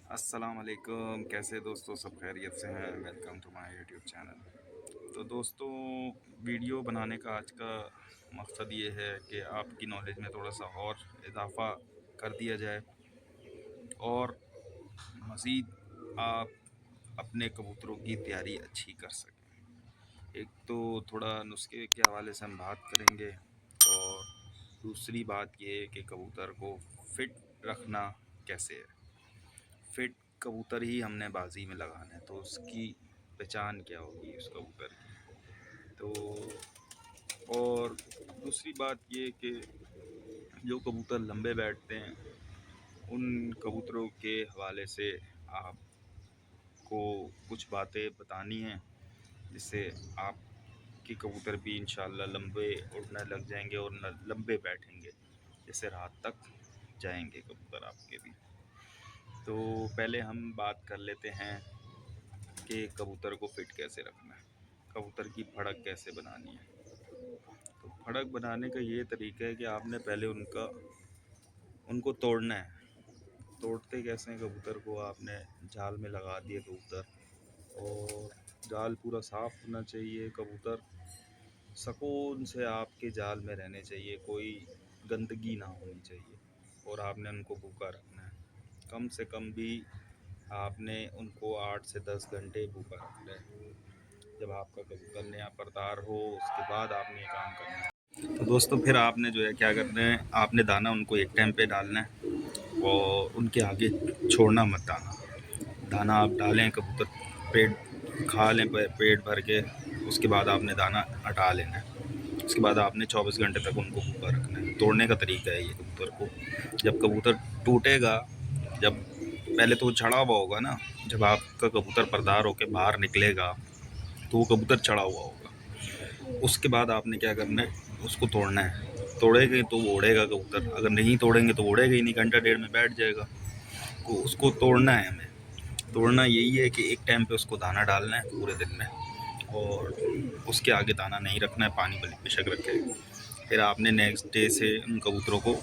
अस्सलाम वालेकुम। कैसे दोस्तों, सब खैरियत से हैं? Welcome to my YouTube channel. तो दोस्तों, वीडियो बनाने का आज का मकसद ये है कि आपकी नॉलेज में थोड़ा सा और इजाफ़ा कर दिया जाए और मज़ीद आप अपने कबूतरों की तैयारी अच्छी कर सकें। एक तो थोड़ा नुस्खे के हवाले से हम बात करेंगे और दूसरी बात ये है कि कबूतर को फ़िट रखना कैसे है। फिट कबूतर ही हमने बाजी में लगाना है, तो उसकी पहचान क्या होगी उस कबूतर की। तो और दूसरी बात ये कि जो कबूतर लंबे बैठते हैं उन कबूतरों के हवाले से आपको कुछ बातें बतानी हैं, जिससे आपके कबूतर भी इंशाल्लाह लंबे उड़ने लग जाएंगे और लंबे बैठेंगे, जैसे रात तक जाएंगे कबूतर आपके भी। तो पहले हम बात कर लेते हैं कि कबूतर को फिट कैसे रखना है, कबूतर की फड़क कैसे बनानी है। तो फड़क बनाने का ये तरीका है कि आपने पहले उनको तोड़ना है। तोड़ते कैसे हैं कबूतर को, आपने जाल में लगा दिए कबूतर, और जाल पूरा साफ़ होना चाहिए। कबूतर सुकून से आपके जाल में रहने चाहिए, कोई गंदगी ना होनी चाहिए, और आपने उनको भूखा रखना है। कम से कम भी आपने उनको 8 से 10 घंटे भूखा रखना है। जब आपका कबूतर नया परदार हो उसके बाद आपने ये काम करना है। तो दोस्तों, फिर आपने जो है क्या करना है, आपने दाना उनको एक टाइम पे डालना है और उनके आगे छोड़ना मत दाना। दाना आप डालें, कबूतर पेट खा लें पेट भर के, उसके बाद आपने दाना हटा लेना है। उसके बाद आपने 24 घंटे तक उनको भूखा रखना है। तोड़ने का तरीका है ये कबूतर को। जब कबूतर टूटेगा, जब पहले तो वो चढ़ा हुआ होगा ना, जब आपका कबूतर परदार होकर बाहर निकलेगा तो वो कबूतर चढ़ा हुआ होगा। उसके बाद आपने क्या करना है, उसको तोड़ना है। तोड़ेंगे तो वो उड़ेगा कबूतर, अगर नहीं तोड़ेंगे तो उड़ेगा ही नहीं, घंटा डेढ़ में बैठ जाएगा। तो उसको तोड़ना है हमें। तोड़ना यही है कि एक टाइम पे उसको दाना डालना है पूरे दिन में, और उसके आगे दाना नहीं रखना है, पानी बेशक रखे। फिर आपने नेक्स्ट डे से उन कबूतरों को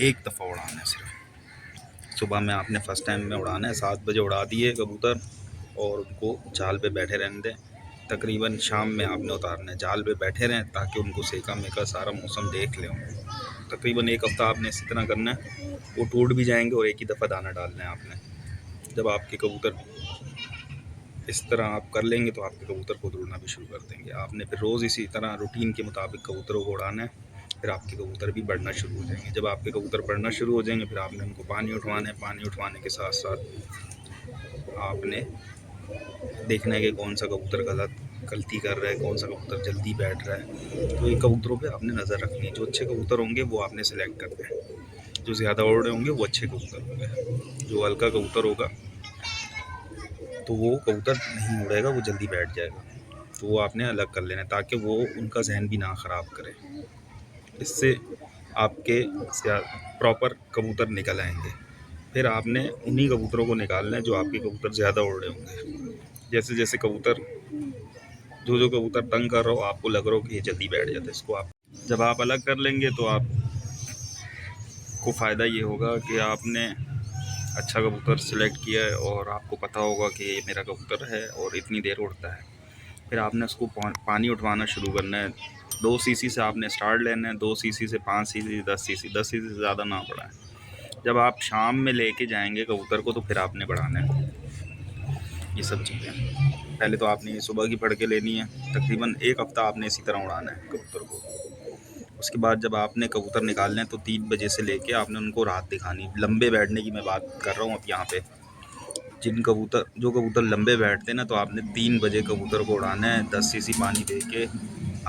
एक दफ़ा उड़ाना है सिर्फ। सुबह में आपने फर्स्ट टाइम में उड़ाना है, 7 बजे उड़ा दिए कबूतर और उनको जाल पे बैठे रहने दें। तकरीबन शाम में आपने उतारना है, जाल पे बैठे रहें ताकि उनको सेका मेका सारा मौसम देख लें। तकरीबन एक हफ़्ता आपने इसी तरह करना है। वो टूट भी जाएंगे और एक ही दफ़ा दाना डालना है आपने। जब आपके कबूतर इस तरह आप कर लेंगे तो आपके कबूतर खुद उड़ना भी शुरू कर देंगे। आपने फिर रोज़ इसी तरह रूटीन के मुताबिक कबूतरों को उड़ाना है। फिर आपके कबूतर भी बढ़ना शुरू हो जाएंगे। जब आपके कबूतर बढ़ना शुरू हो जाएंगे, फिर आपने उनको पानी उठवाना है। पानी उठवाने के साथ साथ आपने देखना है कि कौन सा कबूतर गलती कर रहा है, कौन सा कबूतर जल्दी बैठ रहा है। तो ये कबूतरों पे आपने नज़र रखनी है। जो अच्छे कबूतर होंगे वो आपने सेलेक्ट करना है। जो ज़्यादा उड़ रहे होंगे वो अच्छे कबूतर होंगे। जो हल्का कबूतर होगा तो वो कबूतर नहीं उड़ेगा, वो जल्दी बैठ जाएगा। तो वो आपने अलग कर लेना है ताकि वो उनका जहन भी ना ख़राब करे। इससे आपके प्रॉपर कबूतर निकल आएंगे। फिर आपने उन्हीं कबूतरों को निकालना है जो आपके कबूतर ज़्यादा उड़ रहे होंगे। जैसे जैसे कबूतर जो कबूतर तंग कर रहा हो, आपको लग रहा हो कि ये जल्दी बैठ जाता है, इसको आप जब आप अलग कर लेंगे तो आपको फ़ायदा ये होगा कि आपने अच्छा कबूतर सिलेक्ट किया है और आपको पता होगा कि ये मेरा कबूतर है और इतनी देर उड़ता है। फिर आपने उसको पानी उठवाना शुरू करना है। 2 सीसी से आपने स्टार्ट लेना है, 2 सीसी से 5 सीसी, 10 सीसी, 10 सीसी से ज़्यादा ना बढ़ाएं। जब आप शाम में लेके जाएंगे कबूतर को तो फिर आपने बढ़ाना है ये सब चीज़ें। पहले तो आपने सुबह की फड़ के लेनी है। तकरीबन एक हफ़्ता आपने इसी तरह उड़ाना है कबूतर को। उसके बाद जब आपने कबूतर निकालने हैं तो 3 बजे से लेके आपने उनको रात दिखानी। लंबे बैठने की मैं बात कर रहा हूँ अब यहाँ पे। जो कबूतर लंबे बैठते हैं ना, तो आपने 3 बजे कबूतर को उड़ाना है। 10 सीसी पानी दे के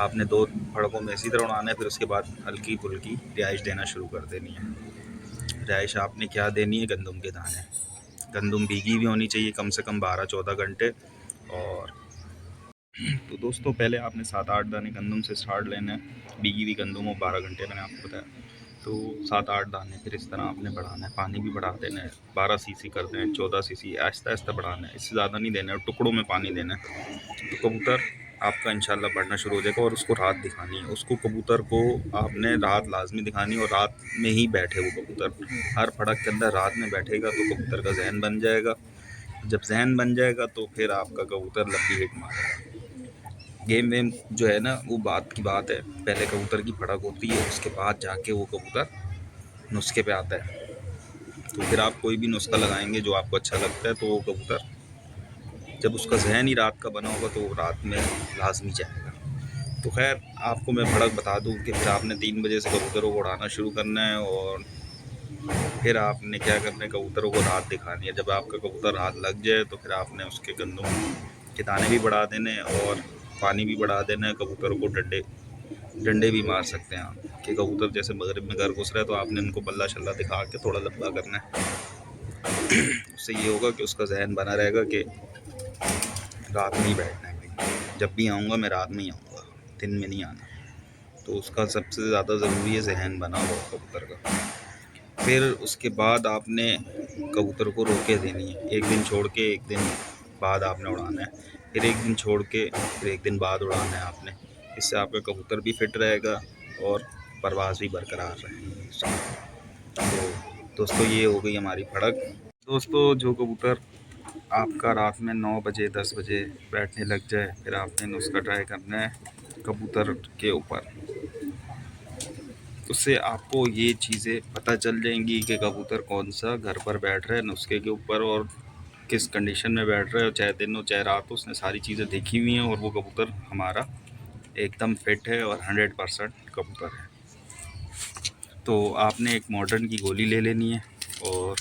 आपने 2 फड़कों में इसी तरह उड़ाना है। फिर उसके बाद हल्की फुल्की रिहाइश देना शुरू कर देनी है। रिहाइश आपने क्या देनी है, गंदम के दाने। गंदम भीगी भी होनी चाहिए, कम से कम 12-14 घंटे। और तो दोस्तों, पहले आपने 7-8 दाने गंदम से स्टार्ट लेना है। भीगी हुई गंदम हो 12 घंटे, मैंने आपको बताया। तो 7-8 दाने फिर इस तरह आपने बढ़ाना है। पानी भी बढ़ा देना है, 12 सीसी कर दें, 14 सीसी, आहिस्ता आहिस्ता बढ़ाना है। इससे ज़्यादा नहीं देना है, टुकड़ों में पानी देना है। तो कबूतर आपका इंशाल्लाह बढ़ना शुरू हो जाएगा। और उसको रात दिखानी है, उसको कबूतर को आपने रात लाजमी दिखानी है। और रात में ही बैठे वो कबूतर, हर फड़क के अंदर रात में बैठेगा तो कबूतर का जहन बन जाएगा। जब जहन बन जाएगा तो फिर आपका कबूतर लंबी हिट मारेगा। गेम वेम जो है ना वो बात की बात है, पहले कबूतर की फड़क होती है, उसके बाद जाके वो कबूतर नुस्खे पे आता है। तो फिर आप कोई भी नुस्खा लगाएंगे जो आपको अच्छा लगता है तो वो कबूतर, जब उसका जहन ही रात का बना होगा तो वो रात में लाजमी जाएगा। तो खैर आपको मैं भड़क बता दूं कि फिर आपने 3 बजे से कबूतरों को उड़ाना शुरू करना है। और फिर आपने क्या करना है, कबूतरों को रात दिखानी है। जब आपका कबूतर रात लग जाए तो फिर आपने उसके गंदों के दाने भी बढ़ा देने हैं और पानी भी बढ़ा देना है। कबूतरों को डंडे डंडे भी मार सकते हैं आप, कि कबूतर जैसे मगरिब में घर घुस रहा है तो आपने उनको बल्ला शल्ला दिखा के थोड़ा लंबा करना है। उससे ये होगा कि उसका जहन बना रहेगा कि रात में ही बैठना है भाई, जब भी आऊँगा मैं रात में ही आऊँगा, दिन में नहीं आना। तो उसका सबसे ज़्यादा ज़रूरी है जहन बना हुआ कबूतर का। फिर उसके बाद आपने कबूतर को रोके देनी है, एक दिन छोड़ के एक दिन बाद आपने उड़ाना है, फिर एक दिन छोड़ के फिर एक दिन बाद उड़ाना है आपने। इससे आपका कबूतर भी फिट रहेगा और परवाज़ भी बरकरार रहेगी। तो दोस्तों ये हो गई हमारी फड़क। दोस्तों जो कबूतर आपका रात में 9 बजे 10 बजे बैठने लग जाए, फिर आपने नुस्खा ट्राई करना है कबूतर के ऊपर। उससे आपको ये चीज़ें पता चल जाएंगी कि कबूतर कौन सा घर पर बैठ रहा है नुस्खे के ऊपर, और किस कंडीशन में बैठ रहा है, चाहे दिन हो चाहे रात हो। उसने सारी चीज़ें देखी हुई हैं और वो कबूतर हमारा एकदम फिट है और 100% कबूतर है। तो आपने एक मॉडर्न की गोली ले लेनी है और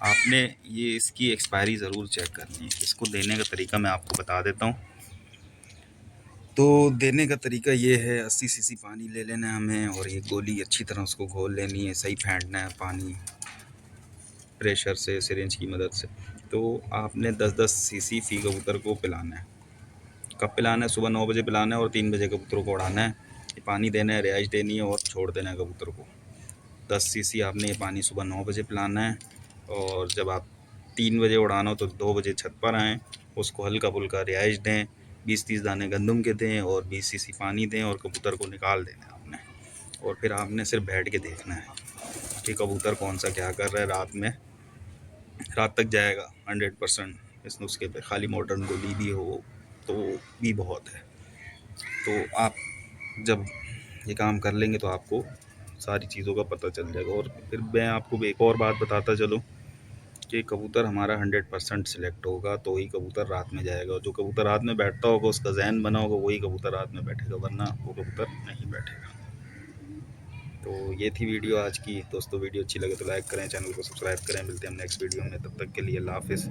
आपने ये इसकी एक्सपायरी ज़रूर चेक करनी है। इसको देने का तरीका मैं आपको बता देता हूँ। तो देने का तरीका ये है, 80 सीसी पानी ले लेना है हमें और ये गोली अच्छी तरह उसको घोल लेनी है, सही फेंटना है पानी प्रेशर से, सिरिंज की मदद से। तो आपने 10-10 सीसी फ़ी कबूतर को पिलाना है। कब पिलाना है? सुबह 9 बजे पिलाना है और 3 बजे कबूतरों को उड़ाना है। ये पानी देना है, रिहाइश देनी है और छोड़ देना है कबूतर को। 10 सीसी आपने ये पानी सुबह 9 बजे पिलाना है। और जब आप 3 बजे उड़ाना हो तो 2 बजे छत पर आएँ, उसको हल्का फुल्का रिहाइश दें, 20-30 दाने गंदम के दें और 20 सीसी पानी दें और कबूतर को निकाल देना है आपने। और फिर आपने सिर्फ बैठ के देखना है कि कबूतर कौन सा क्या कर रहा है। रात में रात तक जाएगा 100% इस नुस्खे पे। खाली मॉडर्न गोली भी हो तो भी बहुत है। तो आप जब ये काम कर लेंगे तो आपको सारी चीज़ों का पता चल जाएगा। और फिर मैं आपको एक और बात बताता चलूँ कि कबूतर हमारा 100% सिलेक्ट होगा तो ही कबूतर रात में जाएगा। और जो कबूतर रात में बैठता होगा, उसका जहन बना होगा, वही कबूतर रात में बैठेगा, वरना वो कबूतर नहीं बैठेगा। तो ये थी वीडियो आज की। दोस्तों वीडियो अच्छी लगे तो लाइक करें, चैनल को सब्सक्राइब करें। मिलते हैं हम नेक्स्ट वीडियो में, तब तक के लिए अल्लाह हाफ़िज़।